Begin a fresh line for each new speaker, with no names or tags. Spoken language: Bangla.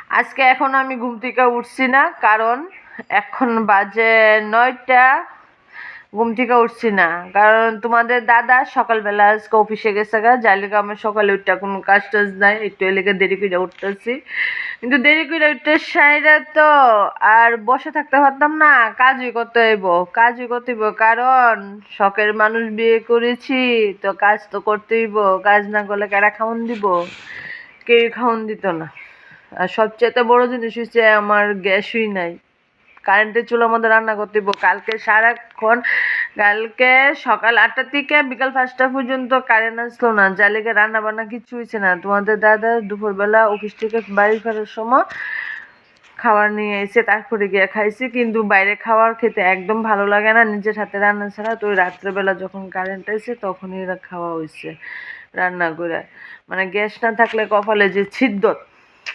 আজকে এখন আমি ঘুম থেকে উঠছি না, কারণ এখন বাজে 9টা। ঘুম থেকে উঠছি না কারণ তোমাদের দাদা সকালবেলা আজকে অফিসে গেছে গা, যার লিগে আমার সকালে উঠতে কোনো কাজ টাজ নাই, একটু এলাকা দেরি করে উঠতেছি। কিন্তু দেরি করে উঠতে সাইরা তো আর বসে থাকতে পারতাম না, কাজই করতে হইব, কারণ শখের মানুষ বিয়ে করেছি, তো কাজ তো করতেই হইব। কাজ না করলে কারা খাওন দিব? কেউ খাওন দিত না। আর সবচেয়ে বড় জিনিস হচ্ছে আমার গ্যাসই নাই, কারেন্টের চুলার মধ্যে রান্না করতে হইব। কালকে সকাল 8টা থেকে বিকাল 5টা পর্যন্ত কারেন্ট আসলো না, যার লেগে রান্না বান্না কিচ্ছু হয়েছে না। তোমাদের দাদা দুপুরবেলা অফিস থেকে বাড়ি ফেরার সময় খাবার নিয়ে এসে তারপরে গিয়ে খাইছি, কিন্তু বাইরে খাবার খেতে একদম ভালো লাগে না নিজের হাতে রান্না ছাড়া। তো ওই রাত্রেবেলা যখন কারেন্ট এসে তখনই এরা খাওয়া হয়েছে রান্না করে। মানে গ্যাস না থাকলে কপালে যে ছিদ্র,